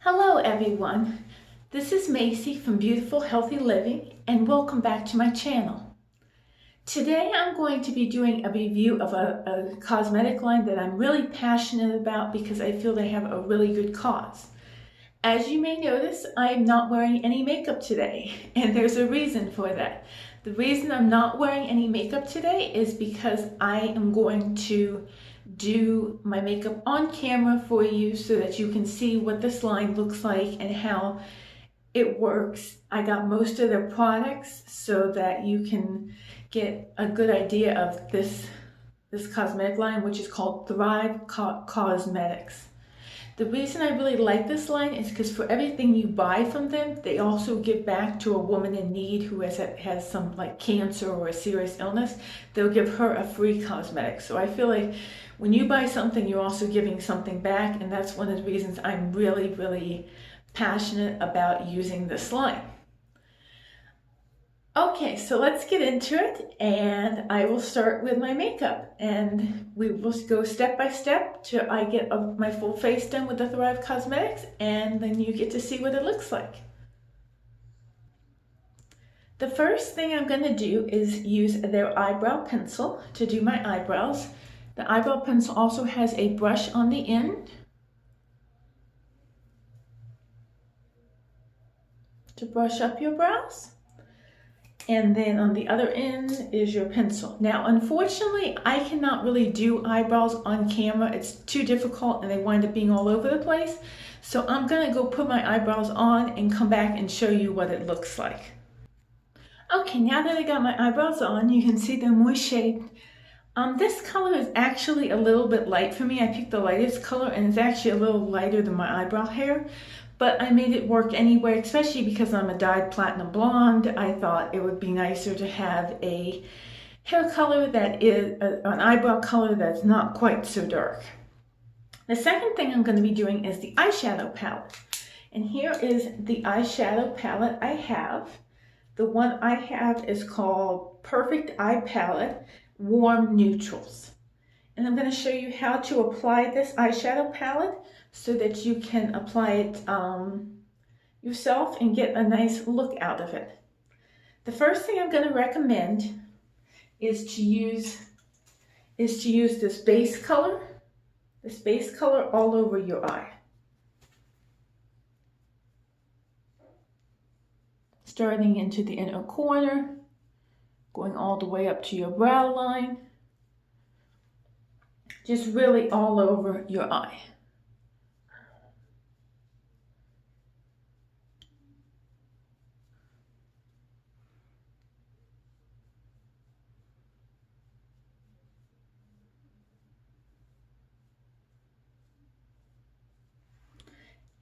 Hello everyone, this is Macy from Beautiful Healthy Living and welcome back to my channel. Today I'm going to be doing a review of a cosmetic line that I'm really passionate about because I feel they have a really good cause. As you may notice, I am not wearing any makeup today and there's a reason for that. The reason I'm not wearing any makeup today is because I am going to do my makeup on camera for you so that you can see what this line looks like and how it works. I got most of their products so that you can get a good idea of this cosmetic line, which is called Thrive Causemetics. The reason I really like this line is because for everything you buy from them, they also give back to a woman in need who has some like cancer or a serious illness. They'll give her a free cosmetic. So I feel like when you buy something, you're also giving something back, and that's one of the reasons I'm really passionate about using this line. Okay, so let's get into it, and I will start with my makeup, and we will go step by step till I get my full face done with the Thrive Causemetics, and then you get to see what it looks like. The first thing I'm going to do is use their eyebrow pencil to do my eyebrows. The eyebrow pencil also has a brush on the end to brush up your brows. And then on the other end is your pencil. Now, unfortunately, I cannot really do eyebrows on camera. It's too difficult and they wind up being all over the place. So I'm gonna go put my eyebrows on and come back and show you what it looks like. Okay, now that I got my eyebrows on, you can see they're more shaped. This color is actually a little bit light for me. I picked the lightest color and it's actually a little lighter than my eyebrow hair. But I made it work anyway, especially because I'm a dyed platinum blonde. I thought it would be nicer to have a hair color that is an eyebrow color that's not quite so dark. The second thing I'm going to be doing is the eyeshadow palette. And here is the eyeshadow palette I have. The one I have is called Perfect Eye Palette Warm Neutrals. And I'm going to show you how to apply this eyeshadow palette so that you can apply it yourself and get a nice look out of it. The first thing I'm going to recommend is to use this base color all over your eye. Starting into the inner corner, going all the way up to your brow line, just really all over your eye.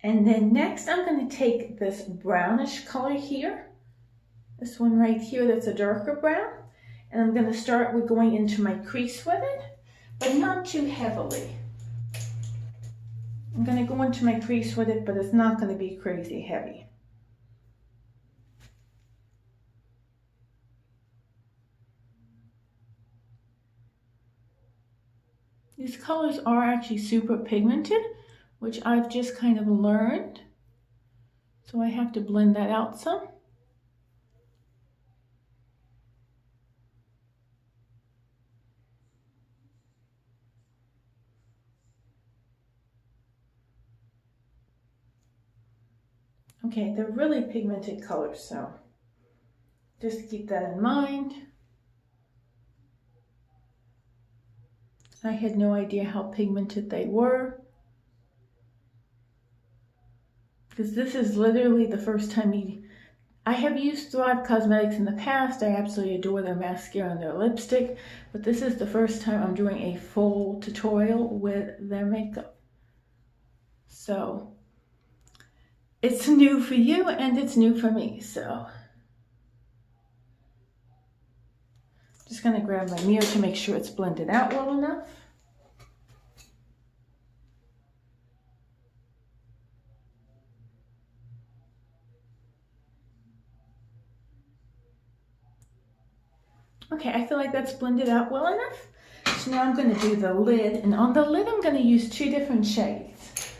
And then next I'm going to take this brownish color here, this one right here that's a darker brown, and I'm going to start with going into my crease with it, but not too heavily. I'm going to go into my crease with it, but it's not going to be crazy heavy. These colors are actually super pigmented, which I've just kind of learned. So I have to blend that out some. Okay, they're really pigmented colors, so just keep that in mind. I had no idea how pigmented they were, because this is literally the first time I have used Thrive Causemetics in the past. I absolutely adore their mascara and their lipstick, but this is the first time I'm doing a full tutorial with their makeup. So it's new for you and it's new for me, so just gonna grab my mirror to make sure it's blended out well enough. Okay, I feel like that's blended out well enough. So now I'm going to do the lid, and on the lid I'm going to use two different shades.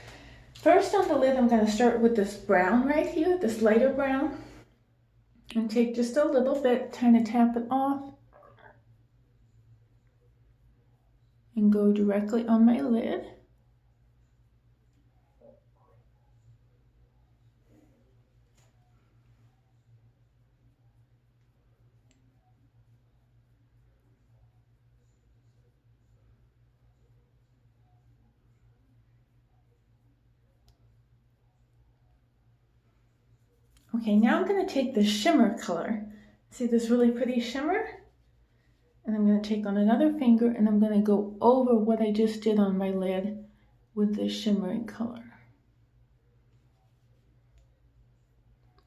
First on the lid, I'm going to start with this brown right here, this lighter brown, and take just a little bit, kind of tap it off, and go directly on my lid. Okay, now I'm going to take the shimmer color. See this really pretty shimmer? And I'm going to take on another finger and I'm going to go over what I just did on my lid with this shimmering color.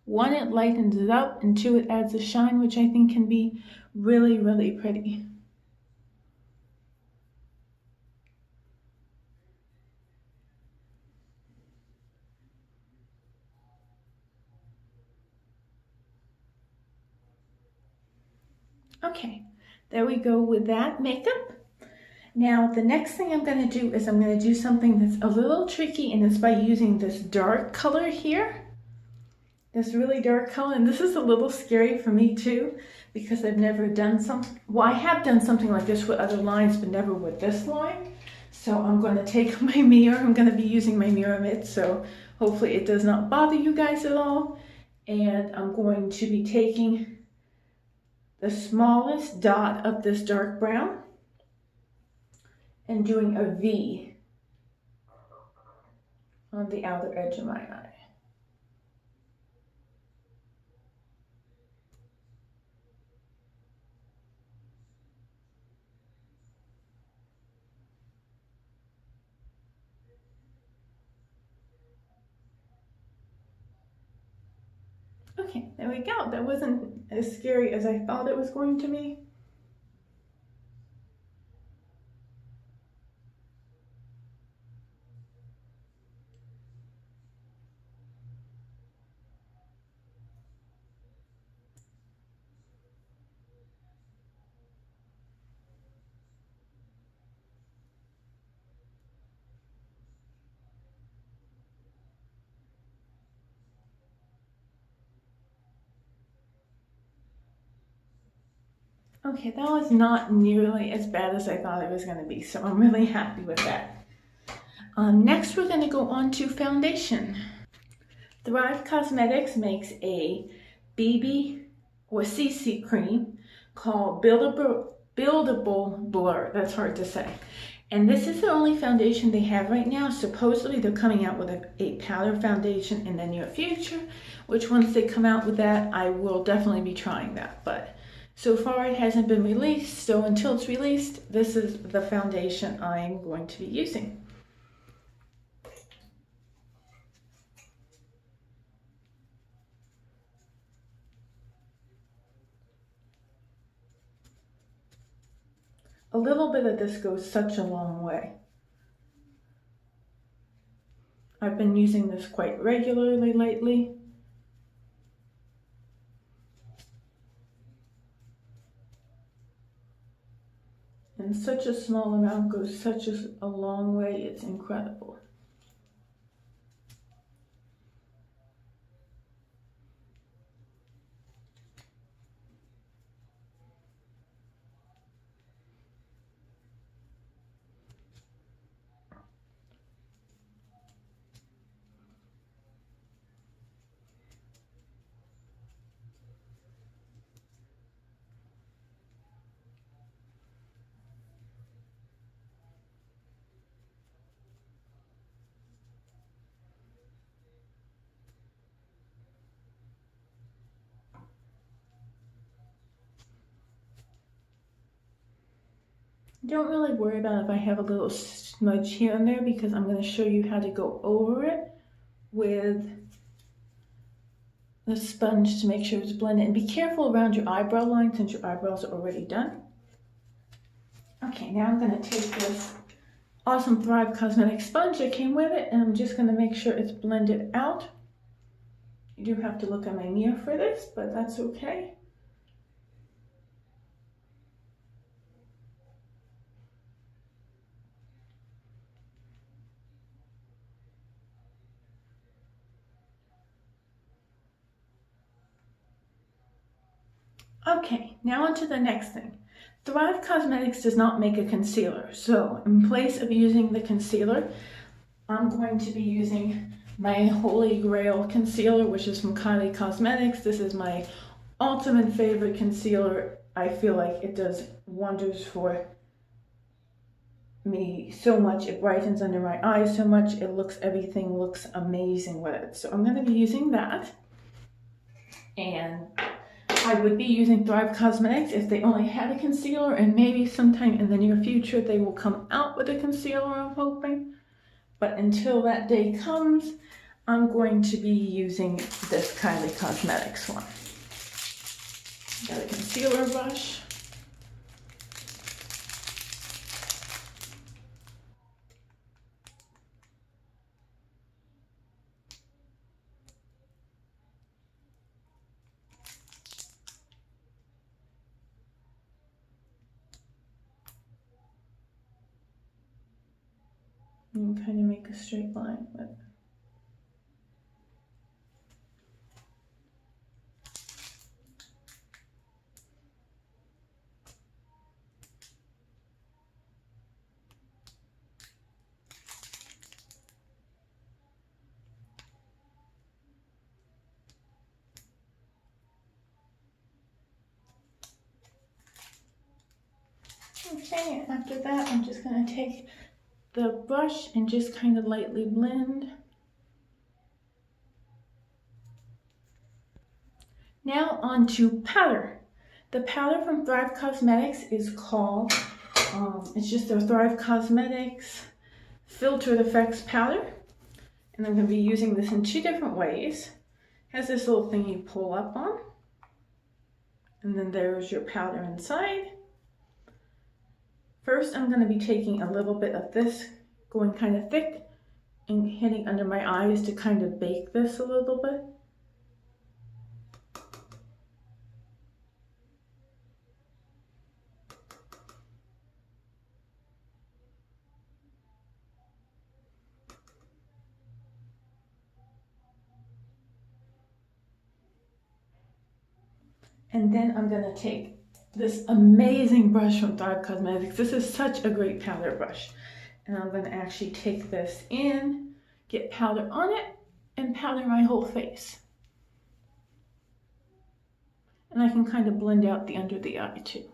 One, it lightens it up, and two, it adds a shine, which I think can be really, really pretty. Okay, there we go with that makeup. Now, the next thing I'm going to do is I'm going to do something that's a little tricky, and it's by using this dark color here. This really dark color, and this is a little scary for me too, because I've never done well, I have done something like this with other lines, but never with this line. So I'm going to take my mirror, I'm going to be using my mirror mitt, so hopefully it does not bother you guys at all. And I'm going to be taking the smallest dot of this dark brown and doing a V on the outer edge of my eye. Okay, there we go. That wasn't as scary as I thought it was going to be. Okay, that was not nearly as bad as I thought it was going to be, so I'm really happy with that. Next, we're going to go on to foundation. Thrive Causemetics makes a BB or CC cream called Buildable Blur. That's hard to say. And this is the only foundation they have right now. Supposedly they're coming out with a powder foundation in the near future, which once they come out with that, I will definitely be trying that. But so far it hasn't been released, so until it's released, this is the foundation I'm going to be using. A little bit of this goes such a long way. I've been using this quite regularly lately. And such a small amount goes such a long way, it's incredible. Don't really worry about if I have a little smudge here and there, because I'm going to show you how to go over it with the sponge to make sure it's blended. And be careful around your eyebrow line since your eyebrows are already done. Okay, now I'm going to take this awesome Thrive Causemetics sponge that came with it, and I'm just going to make sure it's blended out. You do have to look at my mirror for this, but that's okay. Okay, now on to the next thing. Thrive Causemetics does not make a concealer, so in place of using the concealer, I'm going to be using my Holy Grail concealer, which is from Kylie Cosmetics. This is my ultimate favorite concealer. I feel like it does wonders for me so much. It brightens under my eyes so much. Everything looks amazing with it. So I'm going to be using that. And I would be using Thrive Causemetics if they only had a concealer, and maybe sometime in the near future they will come out with a concealer, I'm hoping. But until that day comes, I'm going to be using this Kylie Cosmetics one. Got a concealer brush. And kind of make a straight line with it. Okay, after that I'm just going to take the brush and just kind of lightly blend. Now on to powder. The powder from Thrive Causemetics is called, it's just their Thrive Causemetics Filtered Effects Powder. And I'm going to be using this in two different ways. It has this little thing you pull up on. And then there's your powder inside. First, I'm going to be taking a little bit of this, going kind of thick, and hitting under my eyes to kind of bake this a little bit. And then I'm going to take this amazing brush from Thrive Causemetics. This is such a great powder brush. And I'm going to actually take this in, get powder on it, and powder my whole face. And I can kind of blend out the under the eye too.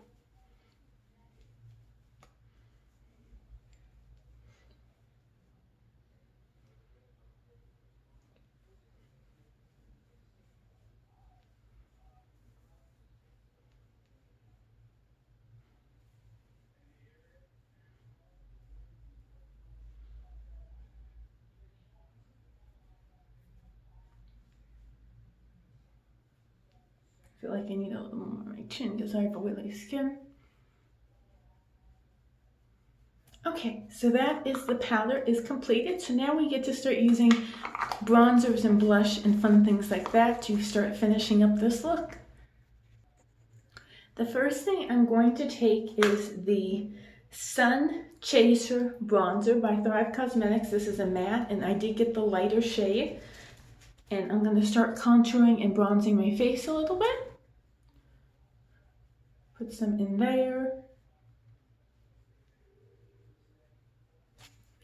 I feel like I need a little more on my chin because I have oily skin. Okay, so that is the powder is completed. So now we get to start using bronzers and blush and fun things like that to start finishing up this look. The first thing I'm going to take is the Sun Chaser Bronzer by Thrive Causemetics. This is a matte, and I did get the lighter shade. And I'm going to start contouring and bronzing my face a little bit. Put some in there.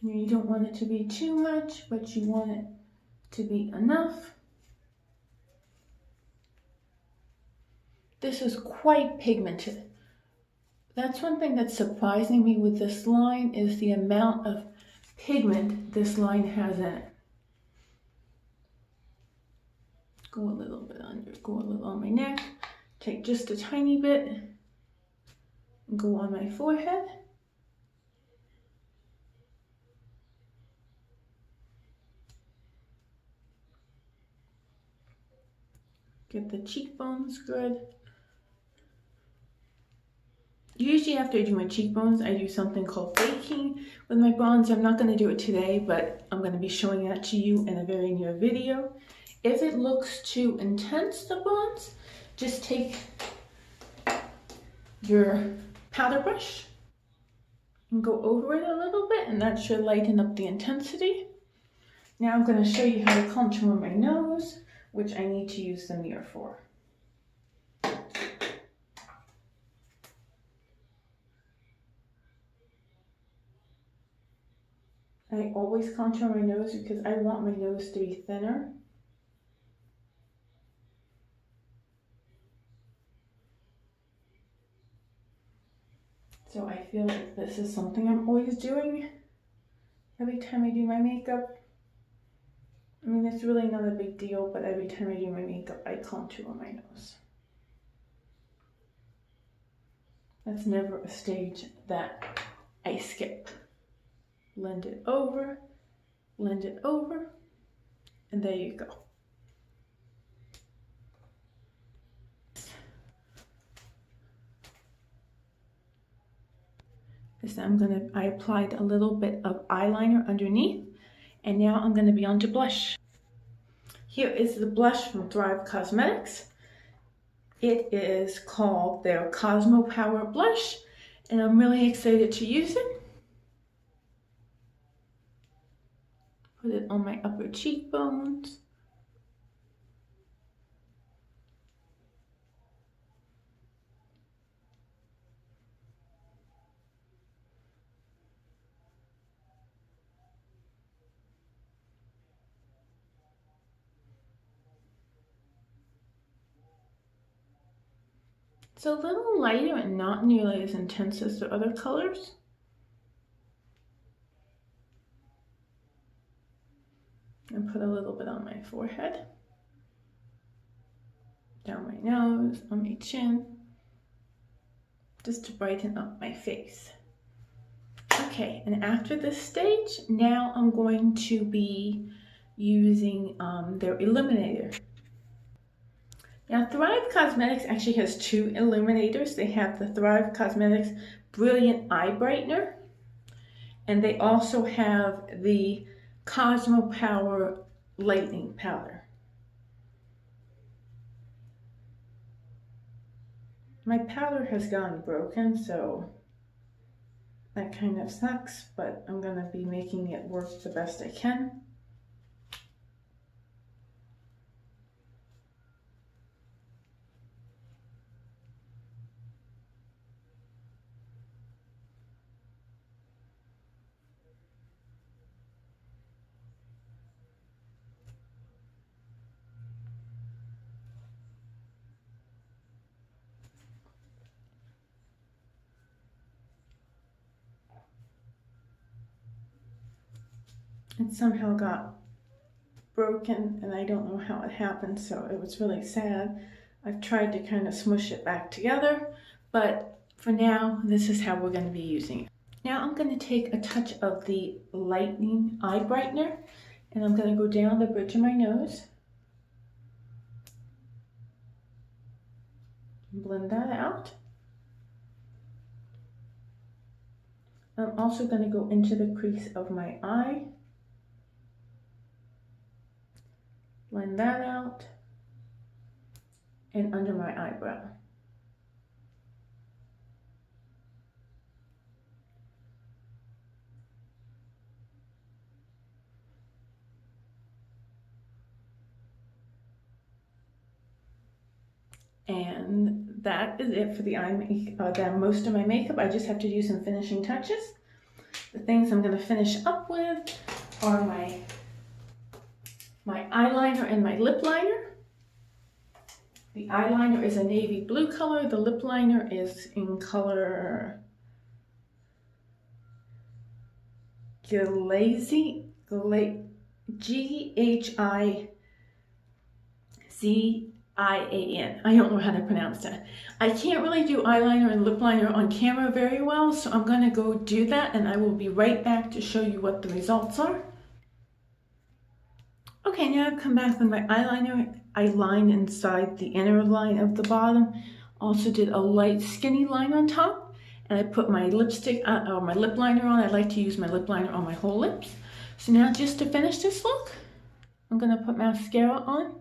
You don't want it to be too much, but you want it to be enough. This is quite pigmented. That's one thing that's surprising me with this line is the amount of pigment this line has in it. Go a little bit under, go a little on my neck, take just a tiny bit, and go on my forehead. Get the cheekbones good. Usually after I do my cheekbones, I do something called baking with my bronzer. I'm not going to do it today, but I'm going to be showing that to you in a very near video. If it looks too intense, the bronze, just take your powder brush and go over it a little bit, and that should lighten up the intensity. Now I'm going to show you how to contour my nose, which I need to use the mirror for. I always contour my nose because I want my nose to be thinner. So I feel like this is something I'm always doing every time I do my makeup. I mean, it's really not a big deal, but every time I do my makeup, I contour my nose. That's never a stage that I skip. Blend it over, and there you go. So I applied a little bit of eyeliner underneath, and now I'm gonna be on to blush. Here is the blush from Thrive Causemetics. It is called their Cosmo Power Blush, and I'm really excited to use it. Put it on my upper cheekbones. It's a little lighter and not nearly as intense as the other colors. And put a little bit on my forehead, down my nose, on my chin, just to brighten up my face. Okay, and after this stage, now I'm going to be using their illuminator. Now, Thrive Causemetics actually has two illuminators. They have the Thrive Causemetics Brilliant Eye Brightener, and they also have the Cosmo Power Lightening Powder. My powder has gone broken, so that kind of sucks, but I'm going to be making it work the best I can. It somehow got broken and I don't know how it happened, so it was really sad. I've tried to kind of smush it back together, but for now, this is how we're going to be using it. Now I'm going to take a touch of the Lightening Eye Brightener, and I'm going to go down the bridge of my nose. Blend that out. I'm also going to go into the crease of my eye. Blend that out. And under my eyebrow. And that is it for the most of my makeup. I just have to do some finishing touches. The things I'm going to finish up with are my eyeliner and my lip liner. The eyeliner is a navy blue color. The lip liner is in color Glazy, G-H-I-Z-I-A-N. I don't know how to pronounce that. I can't really do eyeliner and lip liner on camera very well, so I'm going to go do that, and I will be right back to show you what the results are. Okay, now I've come back with my eyeliner. I lined inside the inner line of the bottom. Also did a light skinny line on top. And I put my lipstick or my lip liner on. I like to use my lip liner on my whole lips. So now just to finish this look, I'm going to put mascara on.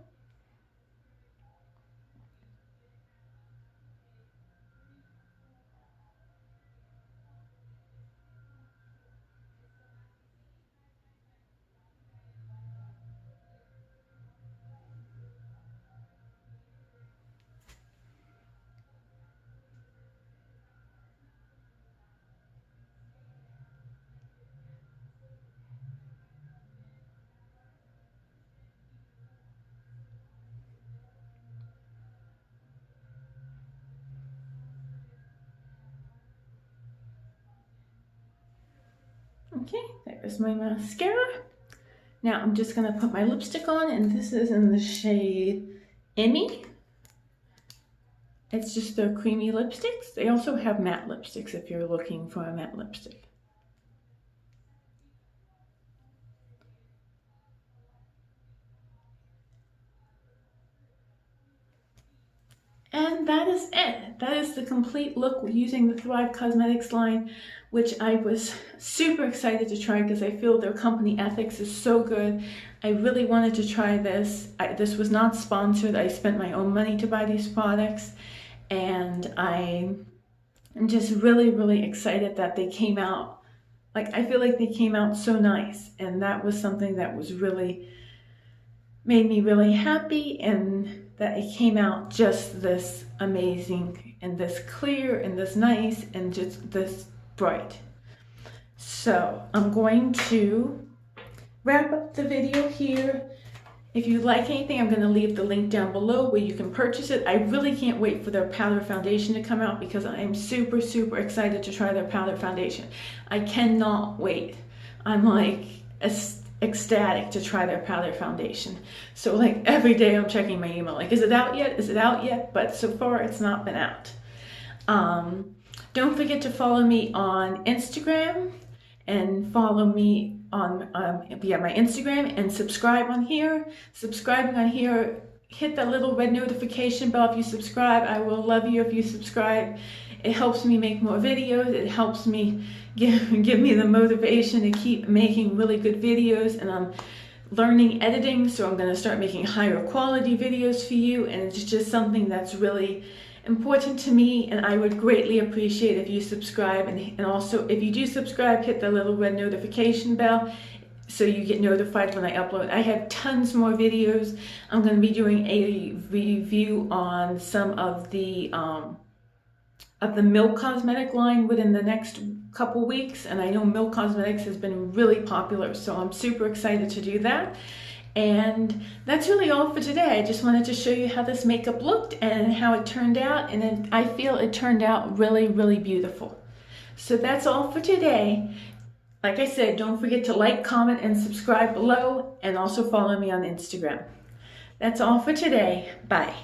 Okay, there's my mascara. Now I'm just gonna put my lipstick on, and this is in the shade Emmy. It's just their creamy lipsticks. They also have matte lipsticks if you're looking for a matte lipstick. And that is it. That is the complete look using the Thrive Causemetics line, which I was super excited to try because I feel their company ethics is so good. I really wanted to try this. This was not sponsored. I spent my own money to buy these products, and I'm just really, really excited that they came out. Like, I feel like they came out so nice, and that was something that was really made me really happy, and that it came out just this amazing and this clear and this nice and just this bright. So I'm going to wrap up the video here. If you like anything, I'm going to leave the link down below where you can purchase it. I really can't wait for their powder foundation to come out because I am super, super excited to try their powder foundation. I cannot wait. I'm like ecstatic to try their powder foundation. So like every day I'm checking my email, like, is it out yet? Is it out yet? But so far it's not been out. Don't forget to follow me on Instagram and follow me on my Instagram, and subscribe on here. Subscribing on here, hit that little red notification bell if you subscribe. I will love you if you subscribe. It helps me make more videos. It helps me give me the motivation to keep making really good videos, and I'm learning editing, so I'm going to start making higher quality videos for you, and it's just something that's really important to me, and I would greatly appreciate if you subscribe, and also if you do subscribe, hit the little red notification bell so you get notified when I upload. I have tons more videos. I'm going to be doing a review on some of the Milk Cosmetic line within the next couple weeks, and I know Milk Cosmetics has been really popular, so I'm super excited to do that. And that's really all for today. I just wanted to show you how this makeup looked and how it turned out, and I feel it turned out really, really beautiful. So that's all for today. Like I said, don't forget to like, comment, and subscribe below, and also follow me on Instagram. That's all for today. Bye.